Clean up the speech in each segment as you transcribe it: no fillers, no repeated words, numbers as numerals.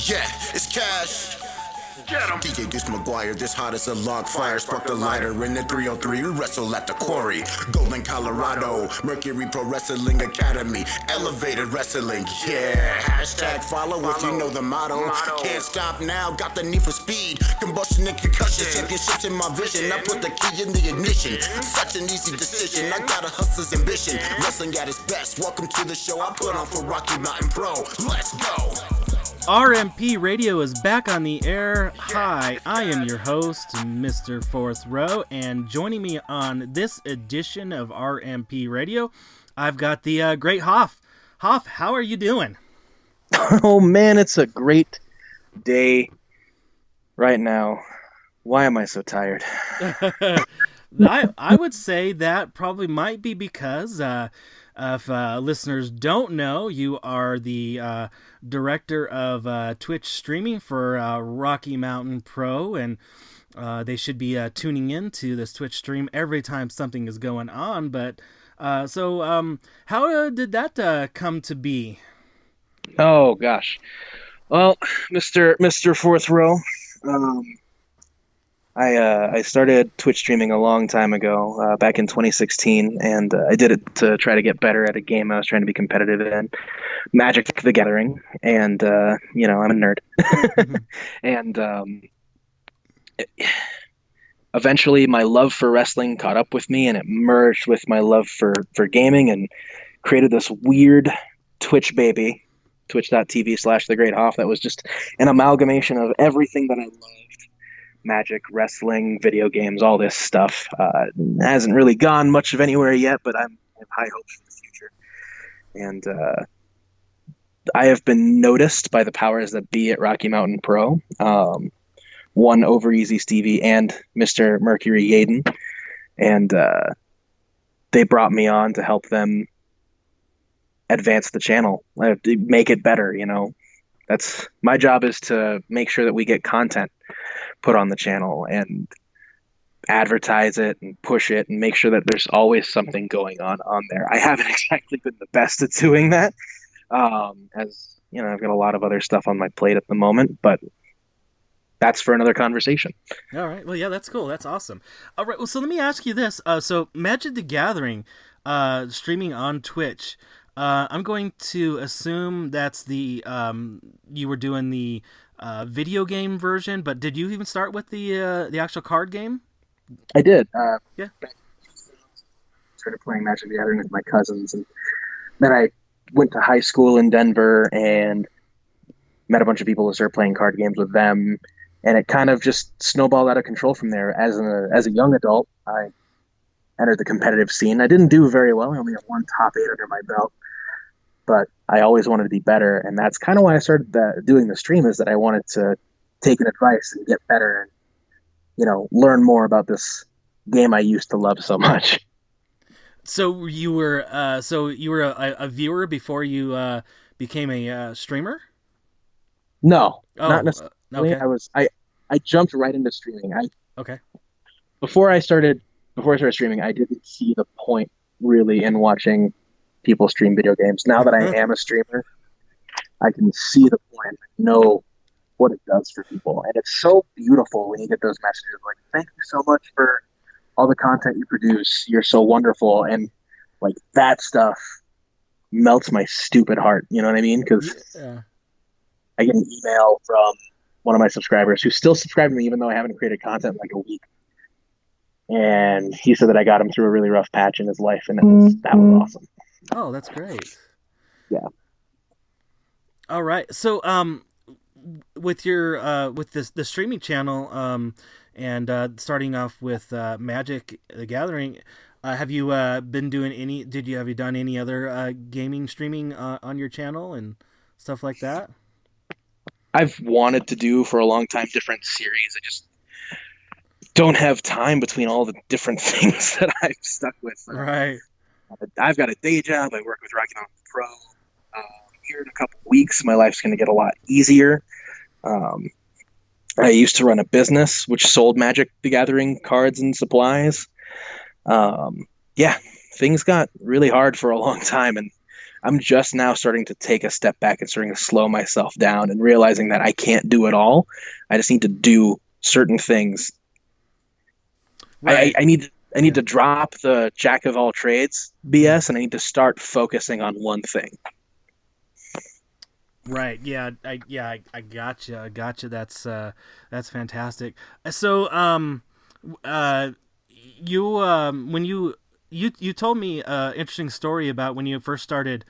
Yeah, it's Cash. Get him. DJ Deuce McGuire, this hot as a log fire. Spark the lighter in the 303. We wrestle at the quarry. Golden, Colorado. Mercury Pro Wrestling Academy. Elevated wrestling. Yeah. Hashtag follow if you know the motto. Can't stop now. Got the need for speed. Combustion and concussion. Championships in my vision. I put the key in the ignition. Such an easy decision. I got a hustler's ambition. Wrestling at its best. Welcome to the show I put on for Rocky Mountain Pro. Let's go. RMP Radio is back on the air. Hi, I am your host, Mr. Fourth Row, and joining me on this edition of RMP Radio, I've got the Great Haaf. Haaf, how are you doing? Oh man, it's a great day right now. Why am I so tired? I would say that probably might be because if listeners don't know, you are the director of Twitch streaming for Rocky Mountain Pro, and they should be tuning into this Twitch stream every time something is going on. But so how did that come to be? Oh gosh, well, Mr. Fourth Row, I started Twitch streaming a long time ago, back in 2016, and I did it to try to get better at a game I was trying to be competitive in, Magic the Gathering, and I'm a nerd. And eventually my love for wrestling caught up with me, and it merged with my love for gaming and created this weird Twitch baby, twitch.tv/The Great Haaf, that was just an amalgamation of everything that I loved. Magic, wrestling, video games, all this stuff. Hasn't really gone much of anywhere yet, but I have high hopes for the future. And I have been noticed by the powers that be at Rocky Mountain Pro, one Over Easy Stevie and Mr. Mercury Yaden, and they brought me on to help them advance the channel, make it better. That's my job, is to make sure that we get content put on the channel and advertise it and push it and make sure that there's always something going on there. I haven't exactly been the best at doing that, as I've got a lot of other stuff on my plate at the moment, but that's for another conversation. All right. Well, yeah, that's cool. That's awesome. All right. Well, so let me ask you this. So Magic the Gathering, streaming on Twitch, I'm going to assume that's the you were doing the video game version, but did you even start with the actual card game? I did. Yeah. Started playing Magic the Gathering with my cousins, and then I went to high school in Denver and met a bunch of people who started playing card games with them, and it kind of just snowballed out of control from there. As a young adult, I entered the competitive scene. I didn't do very well. I only have one top 8 under my belt, but I always wanted to be better, and that's kind of why I started doing the stream, is that I wanted to take an advice and get better and, learn more about this game I used to love so much. So you were a viewer before you became a streamer? No, not necessarily. Okay. I jumped right into streaming. Okay. Before I started streaming, I didn't see the point really in watching people stream video games. Now that I am a streamer, I can see the point. I know what it does for people, and it's so beautiful when you get those messages like, "Thank you so much for all the content you produce. You're so wonderful," and like that stuff melts my stupid heart. You know what I mean? Because I get an email from one of my subscribers who's still subscribed to me, even though I haven't created content in like a week. And he said that I got him through a really rough patch in his life, and that was awesome. Oh, that's great. Yeah. All right. So, with your with the streaming channel, and starting off with Magic the Gathering, have you been doing any? Have you done any other gaming streaming on your channel and stuff like that? I've wanted to do for a long time different series. I just don't have time between all the different things that I've stuck with. Right. I've got a day job. I work with Rocky Mountain Pro. Here in a couple of weeks, my life's going to get a lot easier. I used to run a business which sold Magic the Gathering cards and supplies. Things got really hard for a long time, and I'm just now starting to take a step back and starting to slow myself down and realizing that I can't do it all. I just need to do certain things. Right. I need to drop the jack of all trades BS, and I need to start focusing on one thing. Right. Yeah. I gotcha. I gotcha. That's fantastic. So, you when you told me an interesting story about when you first started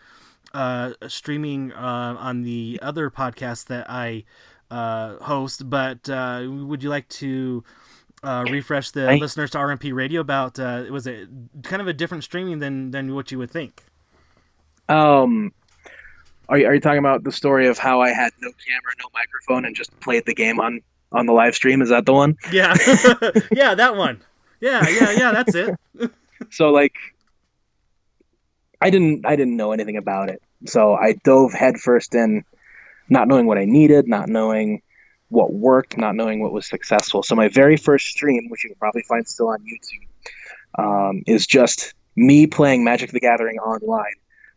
streaming on the other podcast that I host, but would you like to refresh the listeners to RMP Radio about was it kind of a different streaming than what you would think? Are you talking about the story of how I had no camera, no microphone, and just played the game on the live stream? Is that the one? Yeah. Yeah, that one. Yeah, that's it. So like I didn't know anything about it. So I dove headfirst in, not knowing what I needed, not knowing what worked, not knowing what was successful. So my very first stream, which you can probably find still on YouTube, is just me playing Magic the Gathering online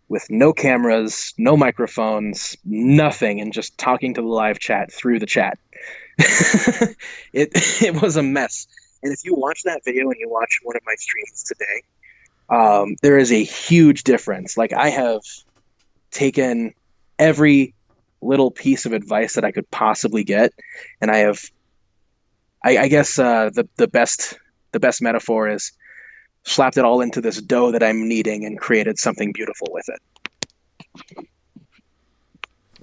with no cameras, no microphones, nothing, and just talking to the live chat through the chat. It was a mess. And if you watch that video and you watch one of my streams today, there is a huge difference. Like, I have taken every little piece of advice that I could possibly get, and I guess the best metaphor is slapped it all into this dough that I'm kneading and created something beautiful with it.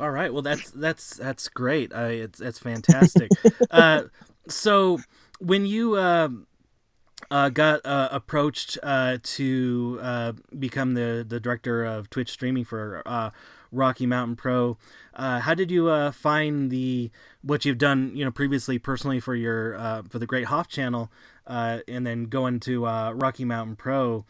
All right. Well, that's great. It's fantastic. So when you got approached to become the director of Twitch streaming for Rocky Mountain Pro, how did you find what you've done previously personally for your for the Great Haaf channel, and then going to Rocky Mountain Pro?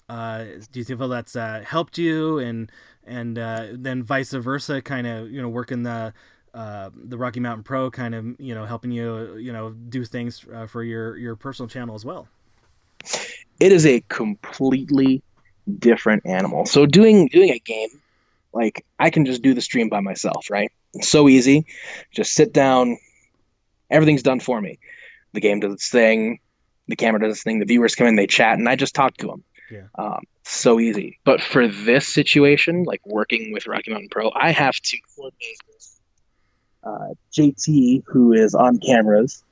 Do you feel that's helped you, and then vice versa, kind of working the Rocky Mountain Pro, kind of helping you do things for your personal channel as well? It is a completely different animal. So doing a game, like, I can just do the stream by myself, right? It's so easy. Just sit down. Everything's done for me. The game does its thing. The camera does its thing. The viewers come in, they chat, and I just talk to them. Yeah. So easy. But for this situation, like working with Rocky Mountain Pro, I have to coordinate with JT, who is on cameras.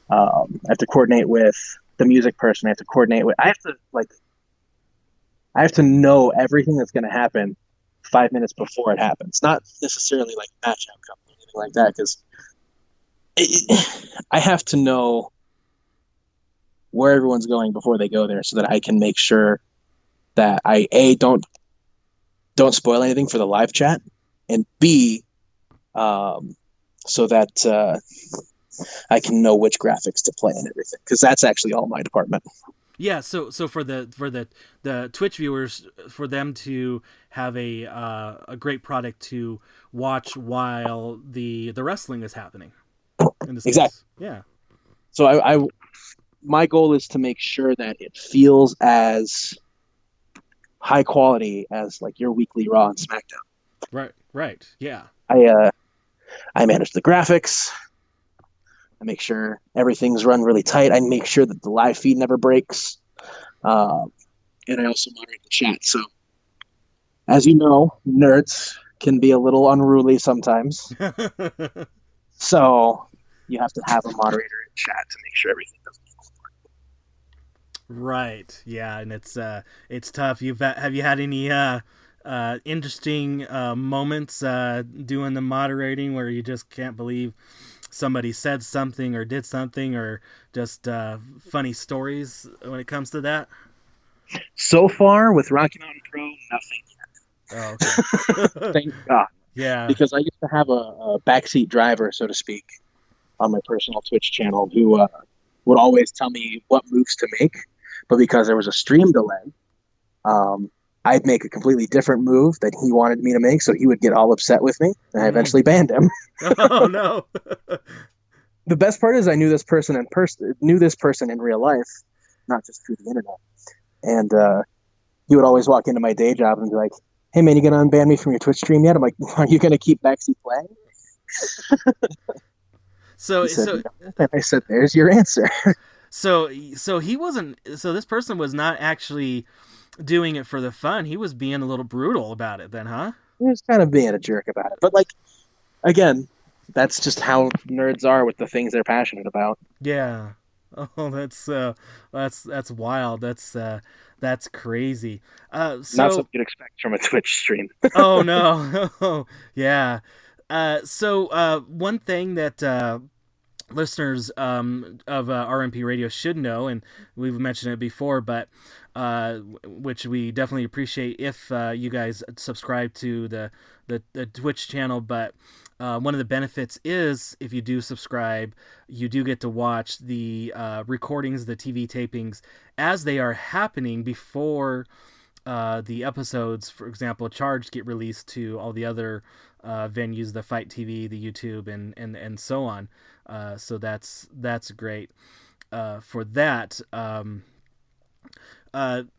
I have to coordinate with the music person. I have to coordinate with. I have to know everything that's going to happen 5 minutes before it happens. Not necessarily like match outcome or anything like that, because I have to know where everyone's going before they go there, so that I can make sure that I don't spoil anything for the live chat, and B, so that I can know which graphics to play and everything, because that's actually all my department. Yeah, so for the Twitch viewers, for them to have a great product to watch while the wrestling is happening. In this exactly. case. Yeah. So my goal is to make sure that it feels as high quality as like your weekly Raw and SmackDown. Right. Yeah. I manage the graphics. I make sure everything's run really tight. I make sure that the live feed never breaks. And I also moderate the chat. So, as you know, nerds can be a little unruly sometimes. So, you have to have a moderator in chat to make sure everything doesn't fall apart. Right. Yeah, and it's tough. Have you had any interesting moments doing the moderating where you just can't believe somebody said something or did something, or just funny stories when it comes to that? So far with Rocky Mountain Pro, nothing yet. Oh, okay. Thank God. Yeah. Because I used to have a backseat driver, so to speak, on my personal Twitch channel who would always tell me what moves to make. But because there was a stream delay, I'd make a completely different move that he wanted me to make, so he would get all upset with me, and I eventually banned him. Oh, no. The best part is I knew this person in real life, not just through the internet. And he would always walk into my day job and be like, hey man, you gonna unban me from your Twitch stream yet? I'm like, are you gonna keep Bexy playing? So He said, so no. And I said, there's your answer. so he wasn't. So this person was not actually doing it for the fun. He was being a little brutal about it, then, huh? He was kind of being a jerk about it, but like, again, that's just how nerds are with the things they're passionate about. Yeah. Oh, that's wild. That's crazy. Not So something you'd expect from a Twitch stream. oh no, yeah. One thing that listeners of RMP Radio should know, and we've mentioned it before, but which we definitely appreciate if you guys subscribe to the Twitch channel. But one of the benefits is if you do subscribe, you do get to watch the recordings, the TV tapings as they are happening before the episodes, for example, Charged, get released to all the other venues, the Fight TV, the YouTube, and so on. So that's great for that.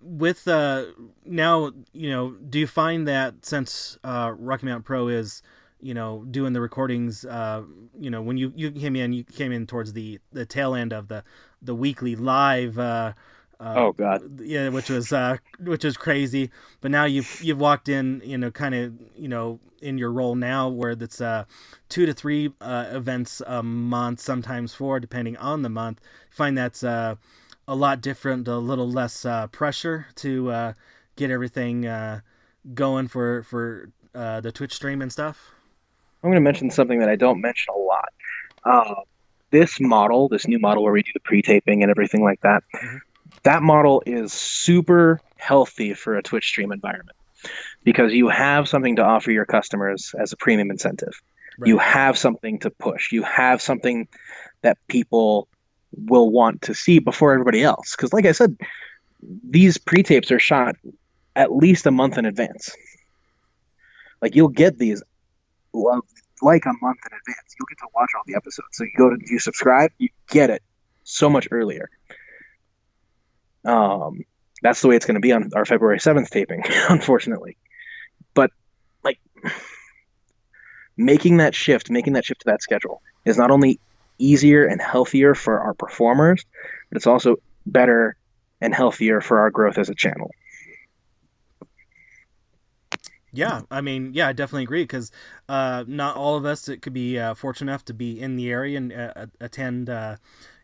With now, do you find that since Rocky Mountain Pro is doing the recordings, when you came in towards the tail end of the weekly live. Oh God! Yeah, which was crazy. But now you've walked in, kind of, in your role now, where it's 2 to 3 events a month, sometimes 4, depending on the month. You find that's a lot different, a little less pressure to get everything going for the Twitch stream and stuff. I'm going to mention something that I don't mention a lot. This new model where we do the pre-taping and everything like that. Mm-hmm. That model is super healthy for a Twitch stream environment because you have something to offer your customers as a premium incentive. Right. You have something to push. You have something that people will want to see before everybody else. Because like I said, these pre-tapes are shot at least a month in advance. Like you'll get these like a month in advance. You'll get to watch all the episodes. So you subscribe, you get it so much earlier. That's the way it's going to be on our February 7th taping, unfortunately. But like making that shift to that schedule is not only easier and healthier for our performers, but it's also better and healthier for our growth as a channel. Yeah, I mean, I definitely agree because not all of us could be fortunate enough to be in the area and attend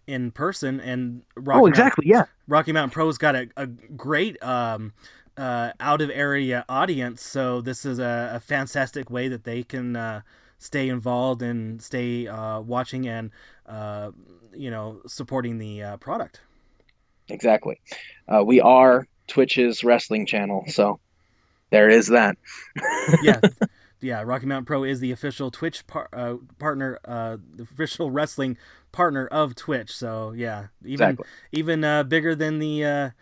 in person. And Rocky Mountain Pro's got a great out of area audience, so this is a fantastic way that they can stay involved and stay watching and supporting the product. Exactly. We are Twitch's wrestling channel, so there is that. Yeah. Rocky Mountain Pro is the official Twitch partner, the official wrestling partner of Twitch. So yeah, even bigger than the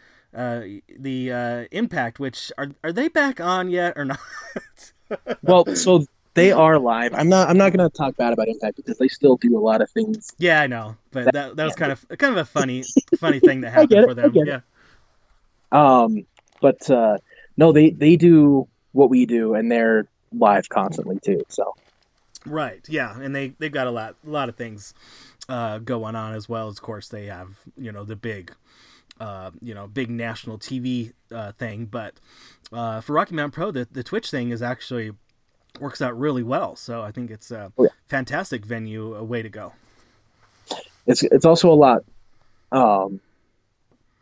Impact. Which are they back on yet or not? Well, so they are live. I'm not going to talk bad about Impact because they still do a lot of things. Yeah, I know, but that was kind of a funny thing that happened for them. Yeah. But no, they do what we do, and they're live constantly too. So. Right. Yeah, and they've got a lot of things going on as well. Of course, they have the big big national TV thing, but for Rocky Mountain Pro, the Twitch thing is actually works out really well. So I think it's a fantastic venue, a way to go. It's also a lot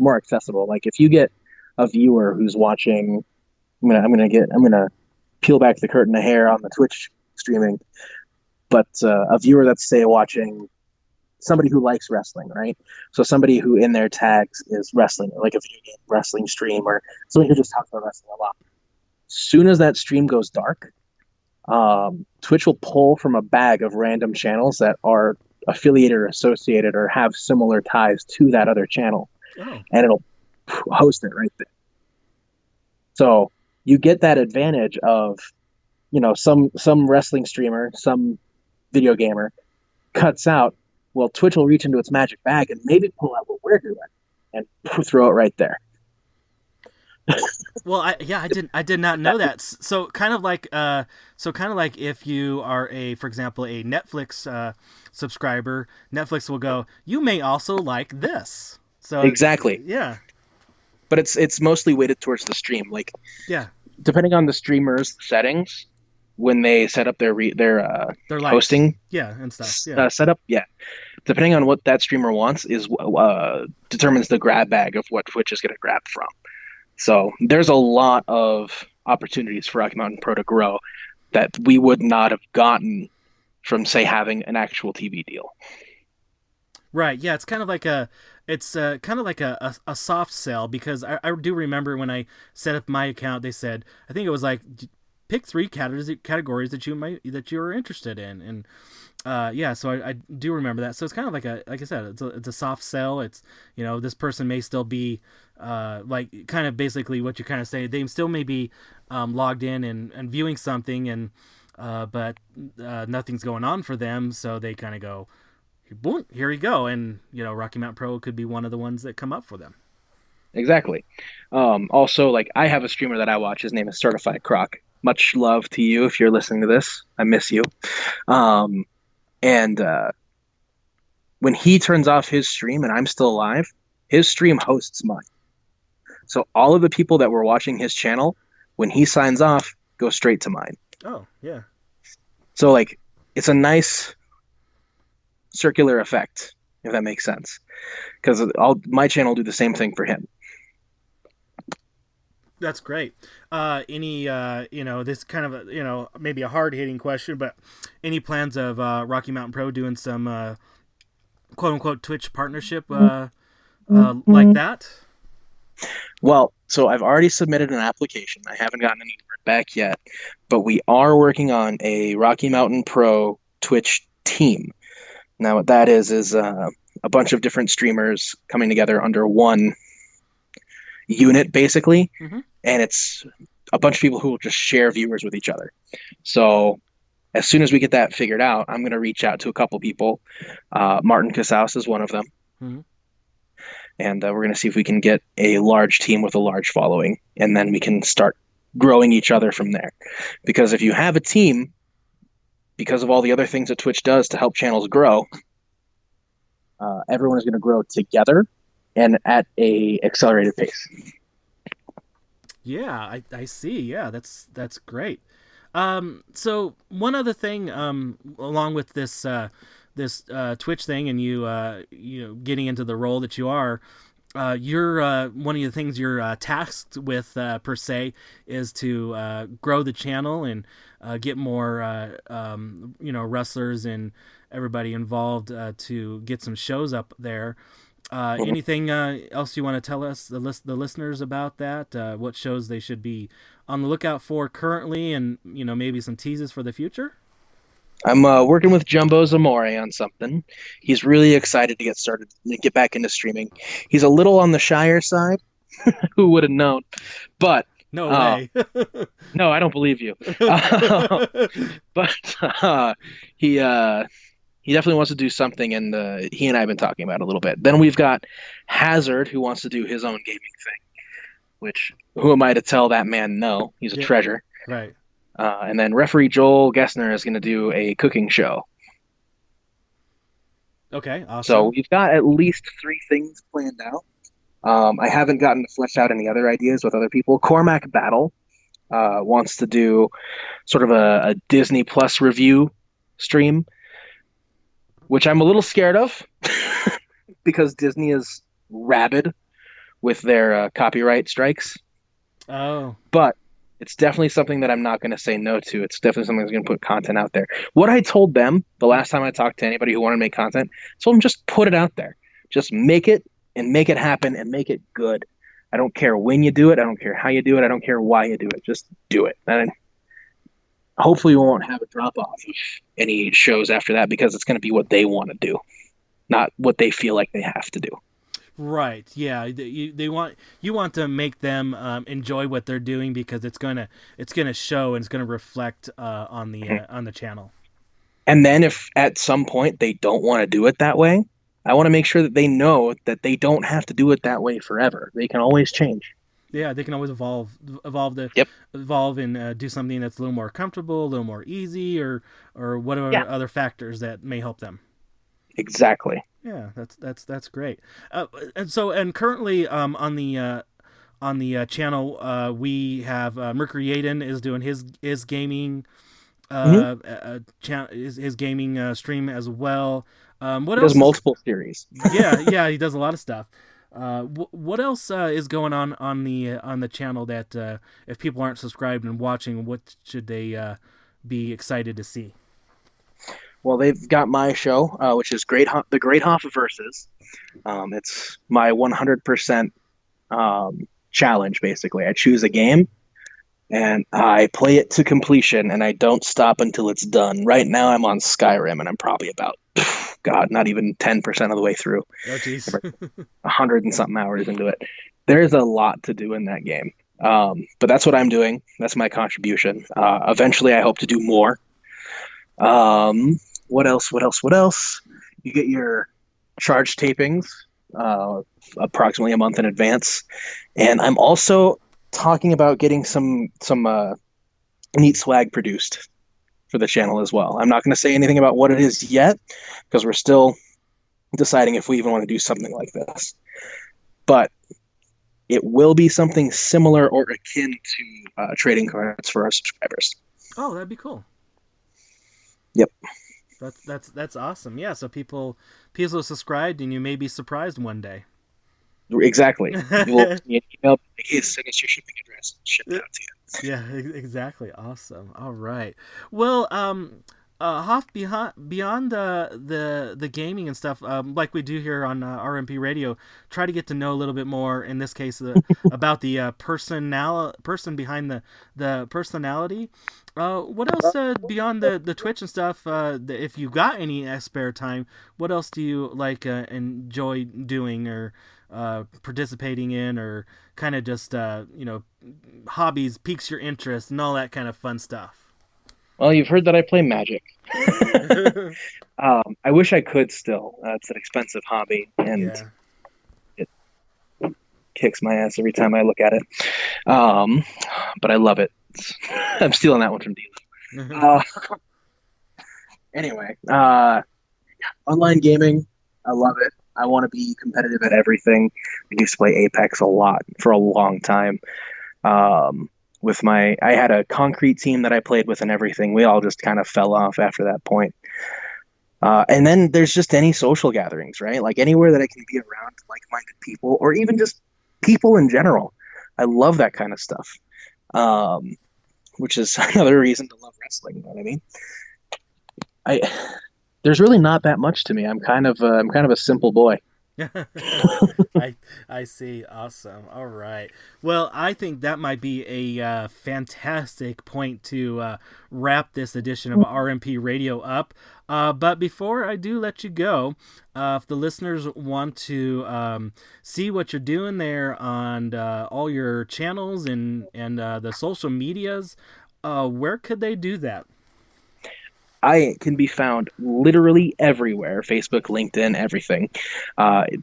more accessible. Like if you get a viewer who's watching, I'm gonna peel back the curtain a hair on the Twitch streaming, but a viewer that's say watching somebody who likes wrestling, right? So somebody who in their tags is wrestling, like a video game wrestling stream, or somebody who just talks about wrestling a lot. Soon as that stream goes dark, Twitch will pull from a bag of random channels that are affiliated or associated or have similar ties to that other channel, and it'll host it right there. So you get that advantage of, some wrestling streamer, some video gamer cuts out. Well, Twitch will reach into its magic bag and maybe pull out what we're doing and throw it right there. Well, I did not know that. So kind of like if you are for example, a Netflix subscriber, Netflix will go, you may also like this. So Exactly. yeah, But it's mostly weighted towards the stream. Like, yeah, depending on the streamer's settings, when they set up their their likes, hosting yeah, and stuff, yeah. setup, yeah, depending on what that streamer wants is determines the grab bag of what Twitch is going to grab from. So there's a lot of opportunities for Rocky Mountain Pro to grow that we would not have gotten from, say, having an actual TV deal. Right. Yeah. It's kind of like a soft sell, because I do remember when I set up my account, they said, I think it was like, pick 3 categories that you were interested in. And, yeah, so I do remember that. So it's kind of like like I said, it's a soft sell. It's, this person may still be, like kind of basically what you kind of say, they still may be, logged in and viewing something, and, but, nothing's going on for them. So they kind of go, boom, here you go. And, Rocky Mountain Pro could be one of the ones that come up for them. Exactly. Also, like, I have a streamer that I watch. His name is Certified Croc. Much love to you if you're listening to this. I miss you. And when he turns off his stream and I'm still alive, his stream hosts mine. So all of the people that were watching his channel, when he signs off, go straight to mine. Oh, yeah. So, like, it's a nice circular effect, if that makes sense. Because my channel will do the same thing for him. That's great. Any, this kind of, maybe a hard-hitting question, but any plans of Rocky Mountain Pro doing some quote-unquote Twitch partnership like that? Well, so I've already submitted an application. I haven't gotten any word back yet, but we are working on a Rocky Mountain Pro Twitch team. Now, what that is a bunch of different streamers coming together under one unit, basically. Mm-hmm. And it's a bunch of people who will just share viewers with each other. So as soon as we get that figured out, I'm going to reach out to a couple people. Martin Casaus is one of them. Mm-hmm. And we're going to see if we can get a large team with a large following, and then we can start growing each other from there. Because if you have a team, because of all the other things that Twitch does to help channels grow, everyone is going to grow together and at a accelerated pace. Yeah, I see. Yeah, that's great. So one other thing, along with this Twitch thing, and you getting into the role that you are, you're one of the things you're tasked with per se is to grow the channel and get more wrestlers and everybody involved to get some shows up there. Anything else you want to tell us, the listeners, about that? What shows they should be on the lookout for currently, and maybe some teases for the future? I'm working with Jumbo Zamore on something. He's really excited to get back into streaming. He's a little on the shyer side. Who would have known? But no way. No, I don't believe you. But he definitely wants to do something, and he and I have been talking about it a little bit. Then we've got Hazard, who wants to do his own gaming thing, which, who am I to tell that man no? He's a treasure. Right. And then referee Joel Gessner is going to do a cooking show. Okay, awesome. So we've got at least 3 things planned out. I haven't gotten to flesh out any other ideas with other people. Cormac Battle wants to do sort of a Disney Plus review stream, which I'm a little scared of because Disney is rabid with their copyright strikes. Oh. But it's definitely something that I'm not going to say no to. It's definitely something that's going to put content out there. What I told them the last time I talked to anybody who wanted to make content, I told them just put it out there. Just make it and make it happen and make it good. I don't care when you do it. I don't care how you do it. I don't care why you do it. Just do it. And hopefully we won't have a drop-off of any shows after that, because it's going to be what they want to do, not what they feel like they have to do. Right. Yeah. You want to make them enjoy what they're doing, because it's gonna show and it's gonna reflect on the channel. And then if at some point they don't want to do it that way, I want to make sure that they know that they don't have to do it that way forever. They can always change. Yeah, they can always Yep. evolve and do something that's a little more comfortable, a little more easy, or whatever Yeah, other factors that may help them. exactly. Yeah, that's great. And currently on the channel we have Mercury Aiden is doing his gaming Hmm. his gaming stream as well. What He does else is multiple series. yeah, he does a lot of stuff. What else is going on the channel that if people aren't subscribed and watching, what should they be excited to see? Well, they've got my show, which is the Great Haaf versus. It's my 100% challenge. Basically, I choose a game and I play it to completion, and I don't stop until it's done. Right now, I'm on Skyrim, and I'm probably about, God, not even 10% of the way through. Oh, jeez. 100 and something hours into it. There's a lot to do in that game. But that's what I'm doing. That's my contribution. Eventually, I hope to do more. What else? What else? What else? You get your charge tapings approximately a month in advance, and I'm also talking about getting some neat swag produced for the channel as well. I'm not going to say anything about what it is yet because we're still deciding if we even want to do something like this. But it will be something similar or akin to trading cards for our subscribers. Oh, that'd be cool. Yep. That's awesome. Yeah, so people subscribed, and you may be surprised one day. Exactly. You will email, hey, send us your shipping address and ship it out to you. Yeah, exactly. Awesome. All right. Well, Hoff, beyond the gaming and stuff, like we do here on RMP Radio, try to get to know a little bit more. In this case, about the person behind the personality. What else beyond the Twitch and stuff? If you got any spare time, what else do you like enjoy doing or participating in, or kind of just hobbies, piques your interest, and all that kind of fun stuff? Well, you've heard that I play Magic. I wish I could still. It's an expensive hobby, and Yeah. it kicks my ass every time I look at it. But I love it. I'm stealing that one from Dila. Anyway, online gaming, I love it. I want to be competitive at everything. I used to play Apex a lot for a long time. I had a concrete team that I played with and everything. We all just kind of fell off after that point. And then there's just any social gatherings, right? Like anywhere that I can be around like-minded people, or even just people in general. I love that kind of stuff. Which is another reason to love wrestling. You know what I mean? There's really not that much to me. I'm kind of a simple boy. I see. Awesome. All right. Well, I think that might be a fantastic point to wrap this edition of RMP Radio up. But before I do let you go, if the listeners want to see what you're doing there on all your channels and the social medias, where could they do that? I can be found literally everywhere, Facebook, LinkedIn, everything,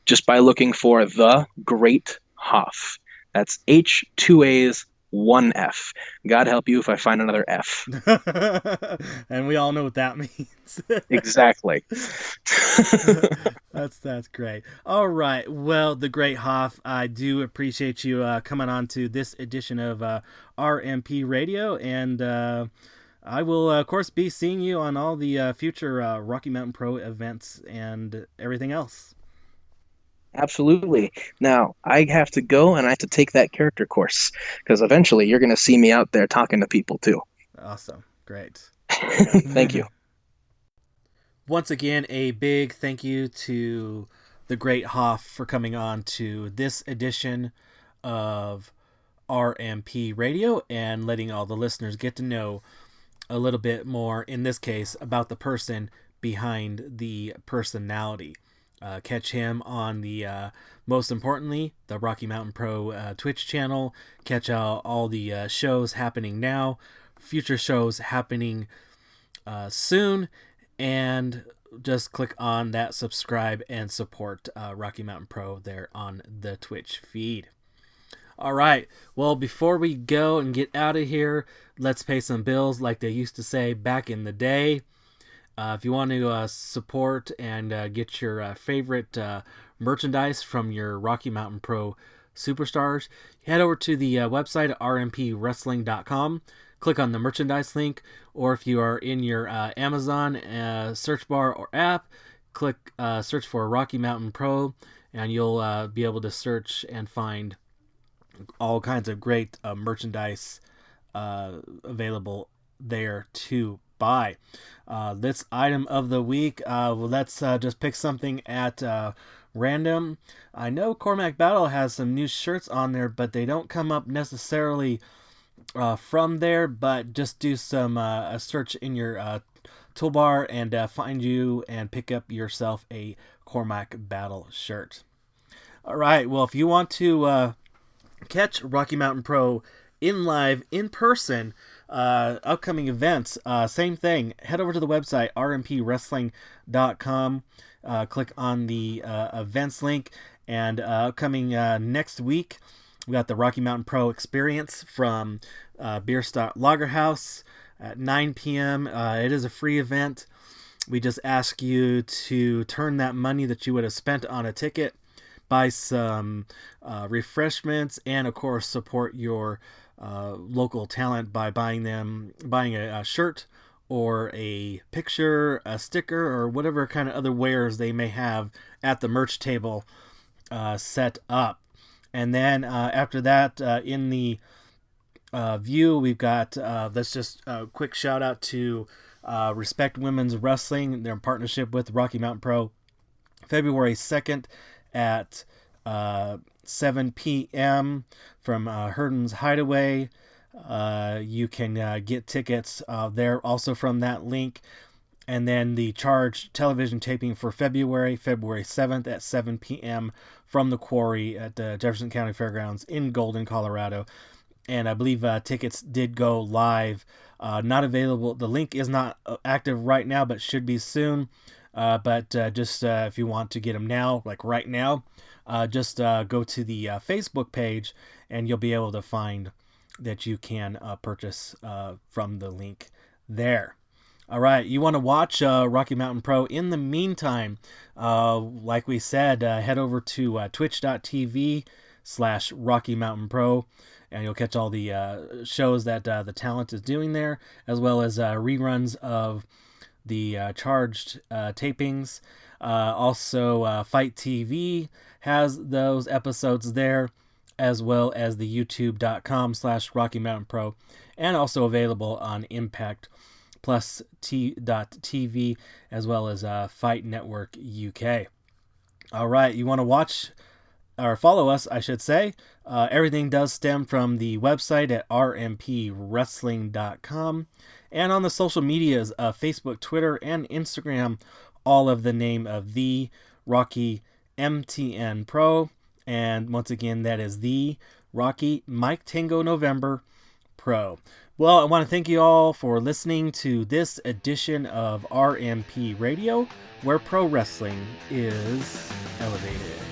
just by looking for The Great Haaf. That's H, two A's, one F. God help you if I find another F. And we all know what that means. Exactly. That's great. All right. Well, The Great Haaf, I do appreciate you coming on to this edition of RMP Radio, and I will, of course, be seeing you on all the future Rocky Mountain Pro events and everything else. Absolutely. Now, I have to go and I have to take that character course because eventually you're going to see me out there talking to people too. Awesome. Great. Thank you. Once again, a big thank you to The Great Haaf for coming on to this edition of RMP Radio and letting all the listeners get to know a little bit more, in this case, about the person behind the personality. Catch him on the, most importantly, the Rocky Mountain Pro Twitch channel. Catch all the shows happening now, future shows happening soon, and just click on that subscribe and support Rocky Mountain Pro there on the Twitch feed. All right. Well, before we go and get out of here, let's pay some bills like they used to say back in the day. If you want to support and get your favorite merchandise from your Rocky Mountain Pro superstars, head over to the website at rmpwrestling.com. Click on the merchandise link, or if you are in your Amazon search bar or app, click search for Rocky Mountain Pro, and you'll be able to search and find all kinds of great merchandise available there to buy. This item of the week, let's just pick something at random. I know Cormac Battle has some new shirts on there, but they don't come up necessarily from there, but just do some a search in your toolbar and find you and pick up yourself a Cormac Battle shirt. All right, well, if you want to catch Rocky Mountain Pro in person, upcoming events, same thing. Head over to the website, rmpwrestling.com. Click on the events link, and upcoming next week, we got the Rocky Mountain Pro Experience from Bierstadt Lager House at 9 p.m. It is a free event. We just ask you to turn that money that you would have spent on a ticket, buy some refreshments, and of course support your local talent by buying a shirt or a picture, a sticker, or whatever kind of other wares they may have at the merch table set up. And then after that, in the view, we've got, let's just a quick shout out to Respect Women's Wrestling. They're in partnership with Rocky Mountain Pro. February 2nd at 7 p.m. from Herden's Hideaway. You can get tickets there also from that link. And then the Charge television taping for February 7th at 7 p.m. from the Quarry at the Jefferson County Fairgrounds in Golden, Colorado. And I believe tickets did go live. Not available. The link is not active right now, but should be soon. But just if you want to get them now, like right now, just go to the Facebook page and you'll be able to find that you can purchase from the link there. All right, you want to watch Rocky Mountain Pro. In the meantime, like we said, head over to twitch.tv/Rocky Mountain Pro, and you'll catch all the shows that the talent is doing there, as well as reruns of the charged tapings. Also, Fight TV has those episodes there, as well as the youtube.com/Rocky Mountain Pro, and also available on Impact Plus TV, as well as Fight Network UK. All right, you want to watch or follow us, I should say. Everything does stem from the website at rmpwrestling.com, and on the social medias, Facebook, Twitter, and Instagram, all of the name of the Rocky MTN Pro. And once again, that is the Rocky Mike Tango November Pro. Well, I want to thank you all for listening to this edition of RMP Radio, where pro wrestling is elevated.